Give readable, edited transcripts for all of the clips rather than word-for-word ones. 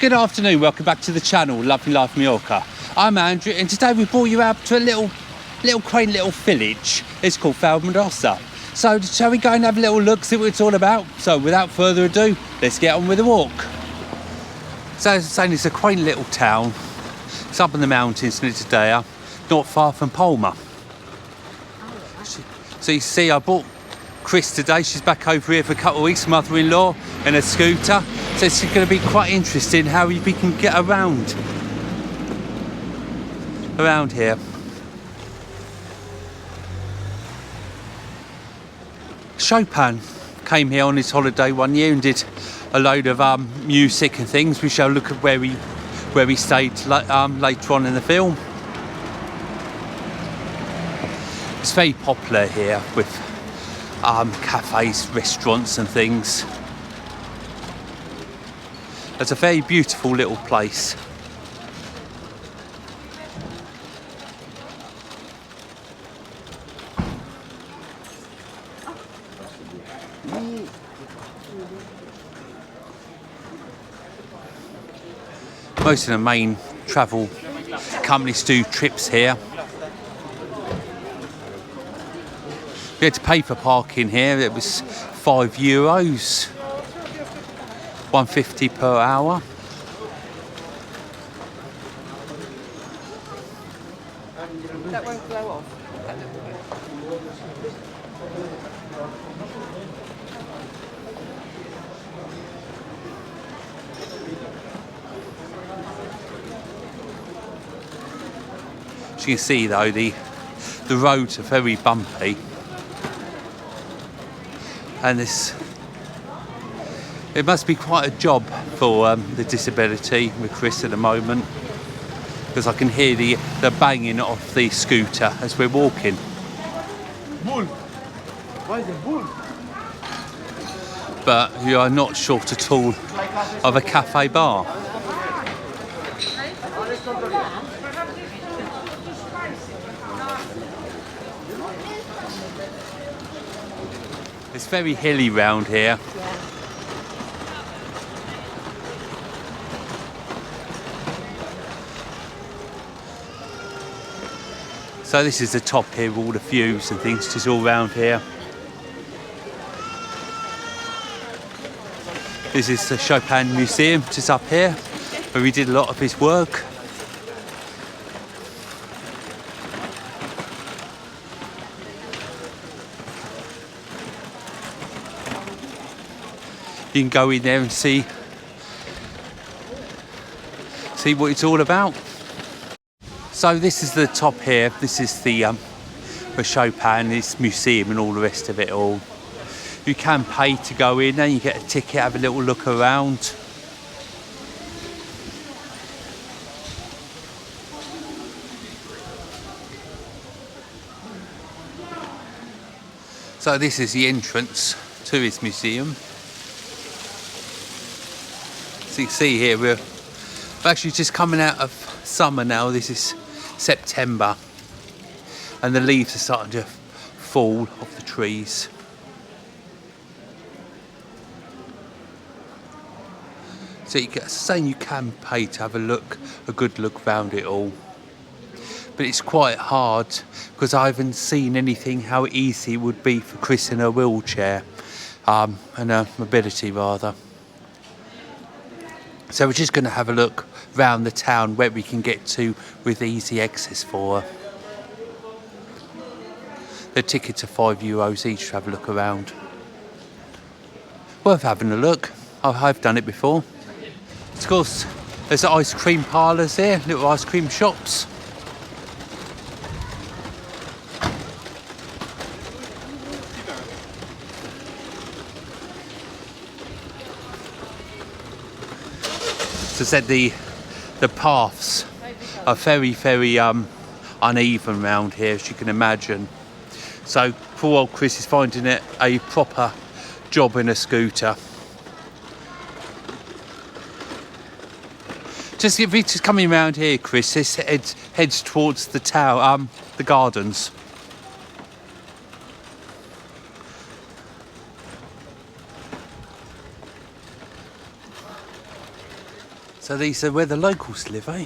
Good afternoon, welcome back to the channel, Lovely Life Mallorca. I'm Andrew, and today we brought you out to a little quaint little village. It's called Valldemossa. So shall we go and have a little look, see what it's all about? So without further ado, let's get on with the walk. So as I was saying, it's a quaint little town. It's up in the mountains near Tadea, not far from Palma. So you see, I bought Chris today. She's back over here for a couple of weeks, mother-in-law, and a scooter. So it's going to be quite interesting how we can get around here. Chopin came here on his holiday one year and did a load of music and things. We shall look at where we stayed later on in the film. It's very popular here with cafes, restaurants and things. It's a very beautiful little place. Most of the main travel companies do trips here. We had to pay for parking here. It was €5, $1.50 per hour. That won't blow off. As you can see though, the roads are very bumpy, and it must be quite a job for the disability with Chris at the moment, because I can hear the banging of the scooter as we're walking. Bull. Why is it bull? But you are not short at all of a cafe bar. It's very hilly round here. So this is the top here, all the views and things just all round here. This is the Chopin Museum just up here, where he did a lot of his work. You can go in there and see what it's all about. So this is the top here. This is the for Chopin, his museum and all the rest of it all. You can pay to go in and you get a ticket, have a little look around. So this is the entrance to his museum. So you can see here we're actually just coming out of summer now. This is September and the leaves are starting to fall off the trees. So you can pay to have a good look around it all. But it's quite hard because I haven't seen anything how easy it would be for Chris in a wheelchair, and a mobility rather. So we're just going to have a look around the town where we can get to with easy access for her. The tickets are €5 each to have a look around. Worth having a look. I've done it before. Of course, there's ice cream parlours here, little ice cream shops. So I said the paths are very uneven around here, as you can imagine. So poor old Chris is finding it a proper job in a scooter. If he's just coming around here, Chris, this heads towards the tower, the gardens. So these are where the locals live, eh?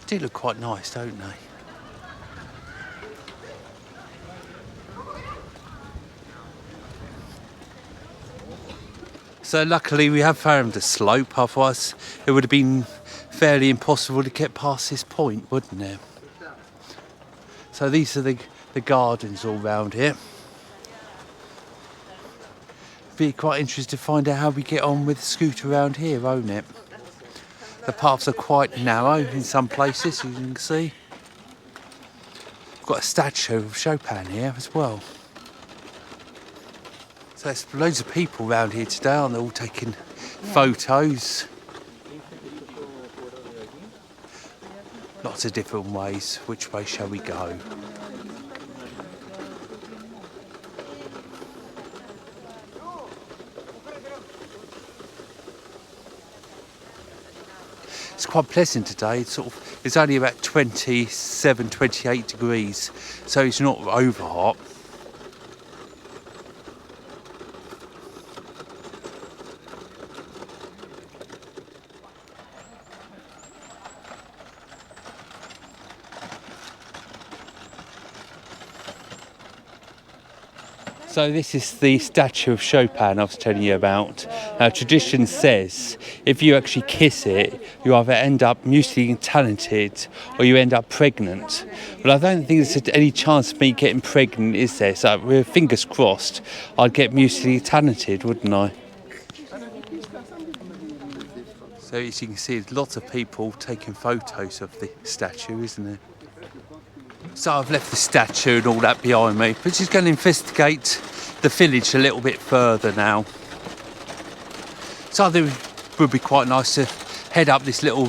They do look quite nice, don't they? So luckily we have found a slope, otherwise it would have been fairly impossible to get past this point, wouldn't it? So these are the gardens all round here. Be quite interested to find out how we get on with the scooter around here, won't it? The paths are quite narrow in some places, as you can see. We've got a statue of Chopin here as well. So there's loads of people around here today, aren't they? All taking photos. Lots of different ways. Which way shall we go? It's quite pleasant today. It's only about 27, 28 degrees, so it's not over hot. So this is the statue of Chopin I was telling you about. Tradition says if you actually kiss it, you either end up musically talented or you end up pregnant. But I don't think there's any chance of me getting pregnant, is there? So with fingers crossed, I'd get musically talented, wouldn't I? So as you can see, there's lots of people taking photos of the statue, isn't there? So I've left the statue and all that behind me, but just going to investigate the village a little bit further now. So I think it would be quite nice to head up this little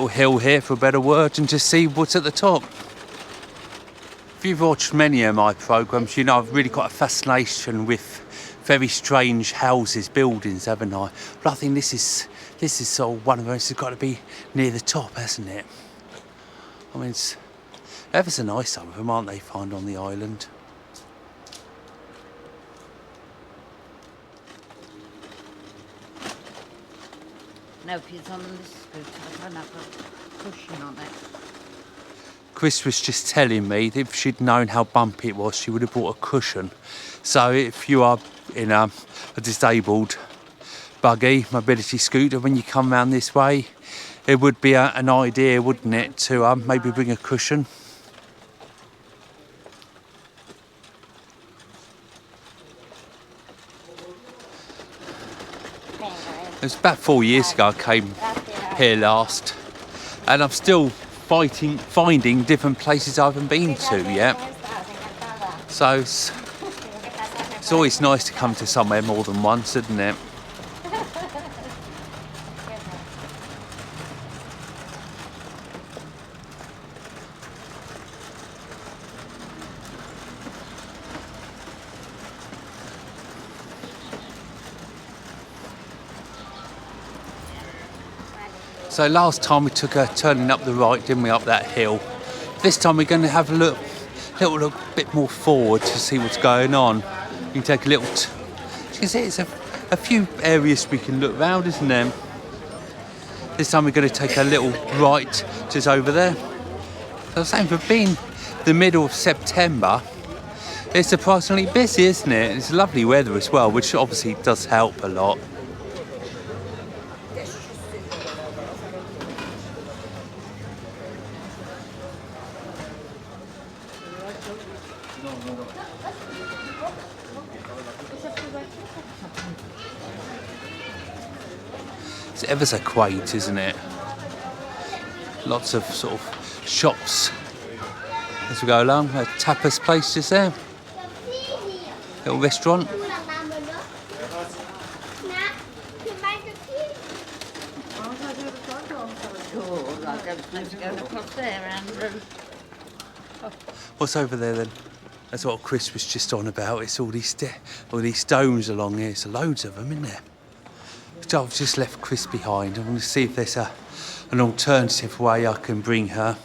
hill here, for a better word, and just see what's at the top. If you've watched many of my programmes, you know I've really got a fascination with very strange houses, buildings, haven't I? But I think this is sort of one of those that's got to be near the top, hasn't it? I mean, it's ever so nice, some of them, aren't they, find on the island? No kids on this scooter. I don't have a cushion on it. Chris was just telling me that if she'd known how bumpy it was, she would have bought a cushion. So if you are in a disabled buggy, mobility scooter, when you come round this way, it would be an idea, wouldn't it, to maybe bring a cushion. It was about 4 years ago I came here last, and I'm still finding different places I haven't been to yet. So it's always nice to come to somewhere more than once, isn't it? So last time we took a turning up the right, didn't we, up that hill? This time we're going to have a little look a bit more forward to see what's going on. You can take a little... As you can see, it's a few areas we can look round, isn't there? This time we're going to take a little right just over there. So I was saying, for being the middle of September, it's surprisingly busy, isn't it? It's lovely weather as well, which obviously does help a lot. It's ever so quaint, isn't it? Lots of sort of shops as we go along. A tapas place just there. Little restaurant. What's over there then? That's what Chris was just on about. It's all these stones along here. There's loads of them, isn't there? So I've just left Chris behind. I want to see if there's an alternative way I can bring her.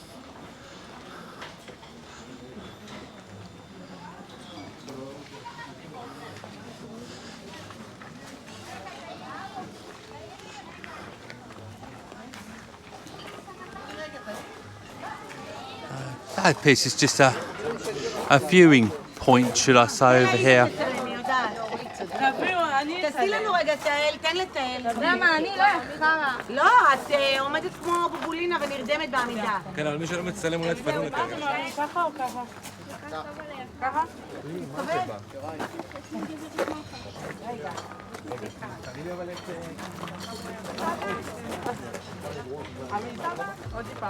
That piece is just a viewing point, should I say, over here. תעשי לנו רגע תהל, תן לתהל. למה? אני לא חרא. לא, את עומדת כמו בובולינה ונרדמת בעמידה. כן, אבל מי שלא מצטלם אולי תפנו יותר. ככה או ככה? ככה? עוד טיפה.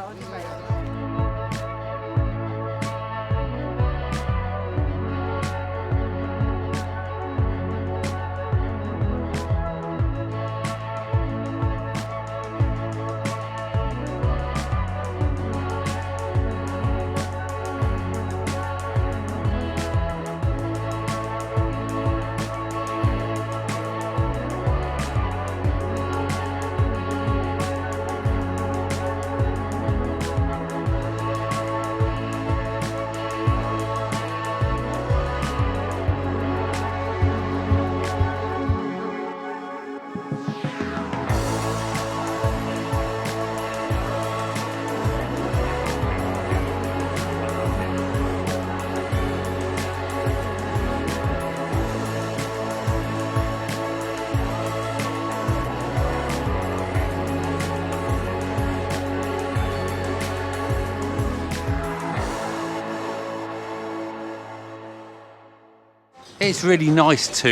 It's really nice to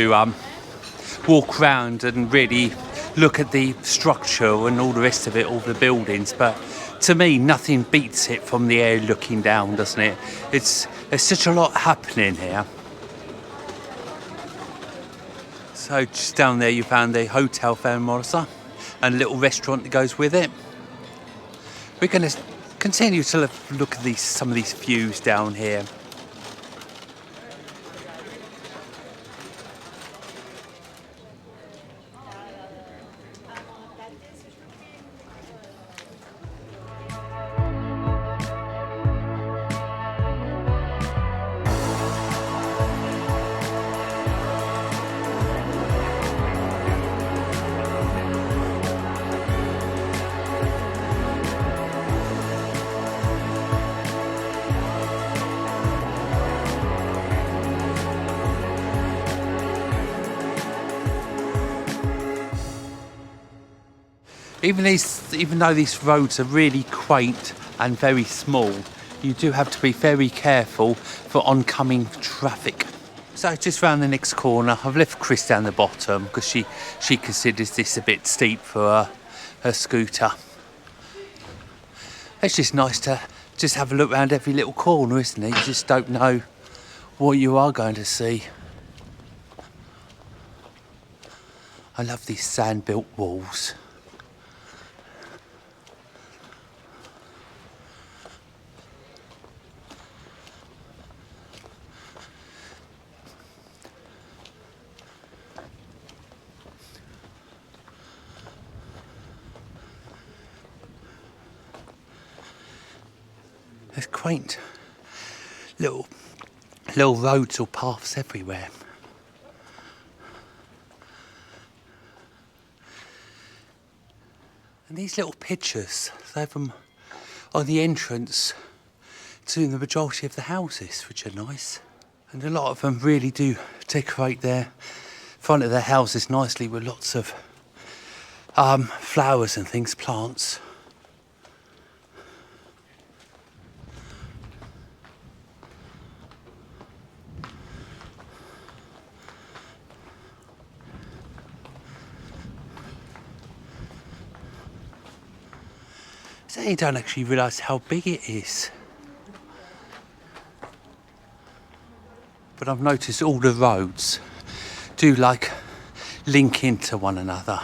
walk around and really look at the structure and all the rest of it, all the buildings, but to me nothing beats it from the air looking down, doesn't it? There's such a lot happening here. So just down there you found the Hotel Valldemossa and a little restaurant that goes with it. We're going to continue to look at some of these views down here. Even though these roads are really quaint and very small, you do have to be very careful for oncoming traffic. So just round the next corner, I've left Chris down the bottom because she considers this a bit steep for her scooter. It's just nice to just have a look around every little corner, isn't it? You just don't know what you are going to see. I love these sand-built walls. There's quaint little roads or paths everywhere. And these little pictures, they have them on the entrance to the majority of the houses, which are nice. And a lot of them really do decorate their front of their houses nicely with lots of flowers and things, plants. So you don't actually realise how big it is. But I've noticed all the roads do link into one another.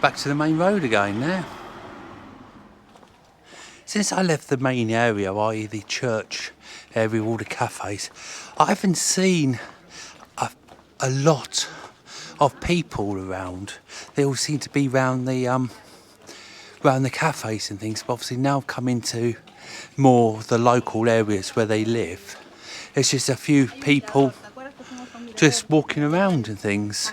Back to the main road again now. Since I left the main area, i.e. the church area with all the cafes, I haven't seen a lot of people around. They all seem to be round around the cafes and things, but obviously now I've come into more the local areas where they live. It's just a few people just walking around and things.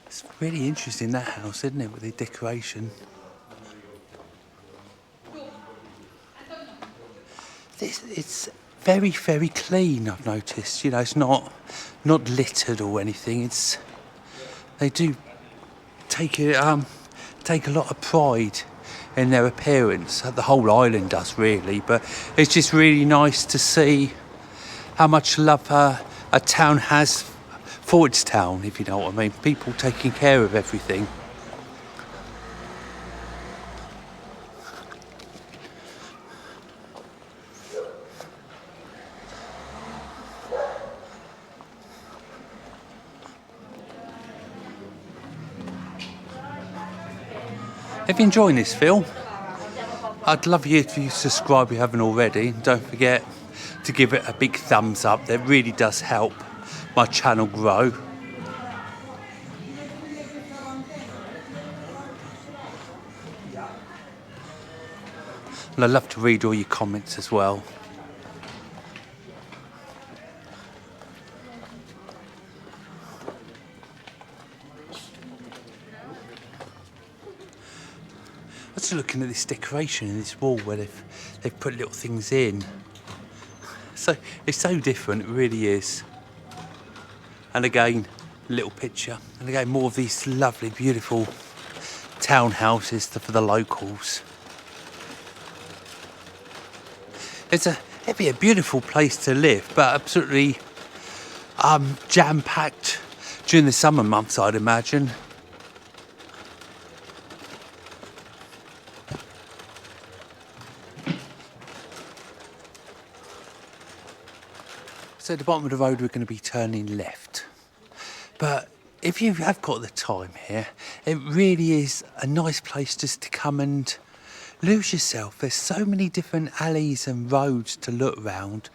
It's really interesting, that house, isn't it, with the decoration. It's very, very clean, I've noticed. You know, it's not littered or anything. They do take a lot of pride in their appearance. The whole island does, really. But it's just really nice to see how much love a town has for its town, if you know what I mean. People taking care of everything. If you're enjoying this film, I'd love you if you subscribe if you haven't already. And don't forget to give it a big thumbs up. That really does help my channel grow. And I'd love to read all your comments as well. I was just looking at this decoration in this wall where they've put little things in. So it's so different, it really is. And again, a little picture. And again, more of these lovely, beautiful townhouses for the locals. It'd be a beautiful place to live, but absolutely jam-packed during the summer months, I'd imagine. So at the bottom of the road, we're going to be turning left. But if you have got the time here, it really is a nice place just to come and lose yourself. There's so many different alleys and roads to look round.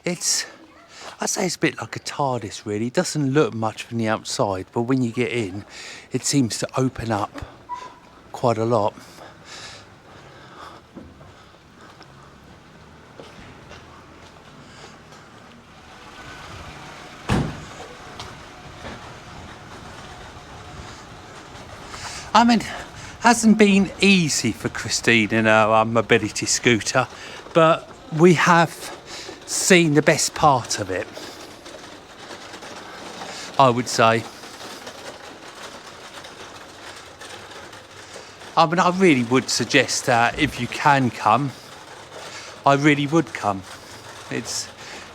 I'd say it's a bit like a TARDIS, really. It doesn't look much from the outside, but when you get in, it seems to open up quite a lot. I mean, it hasn't been easy for Christine in her mobility scooter, but we have seen the best part of it, I would say. I mean, I really would suggest that if you can come, I really would come. It's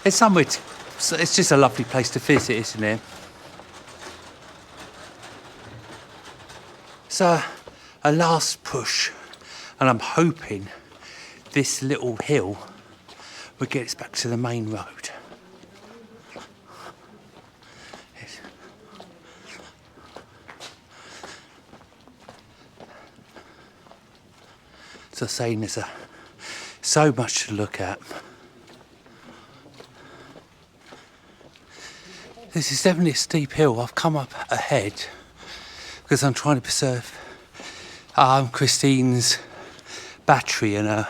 somewhere, it's just a lovely place to visit, isn't it? So, a last push, and I'm hoping this little hill will get us back to the main road. So saying there's so much to look at. This is definitely a steep hill. I've come up ahead because I'm trying to preserve Christine's battery in her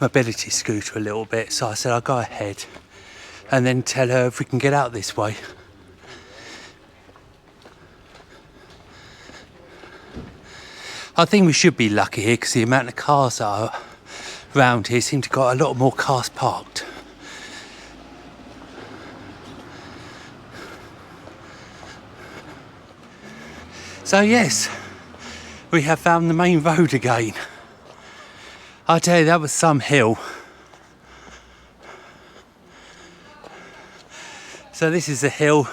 mobility scooter a little bit. So I said I'll go ahead and then tell her if we can get out this way. I think we should be lucky here because the amount of cars that are around here seem to have got a lot more cars parked. So yes, we have found the main road again. I tell you, that was some hill. So this is the hill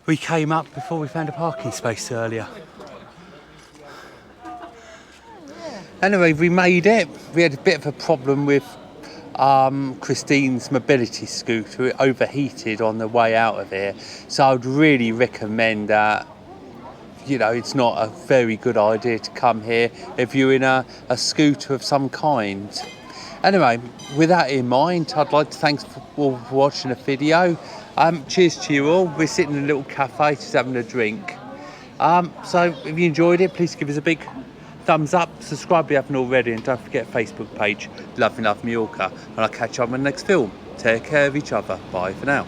we came up before we found a parking space earlier. Anyway, we made it. We had a bit of a problem with Christine's mobility scooter. It overheated on the way out of here. So I would really recommend that. You know, it's not a very good idea to come here if you're in a scooter of some kind. Anyway, with that in mind, I'd like to thank all for watching the video. Cheers to you all. We're sitting in a little cafe just having a drink. So if you enjoyed it, please give us a big thumbs up, subscribe if you haven't already, and don't forget Facebook page, Love Mallorca. And I'll catch you on the next film. Take care of each other. Bye for now.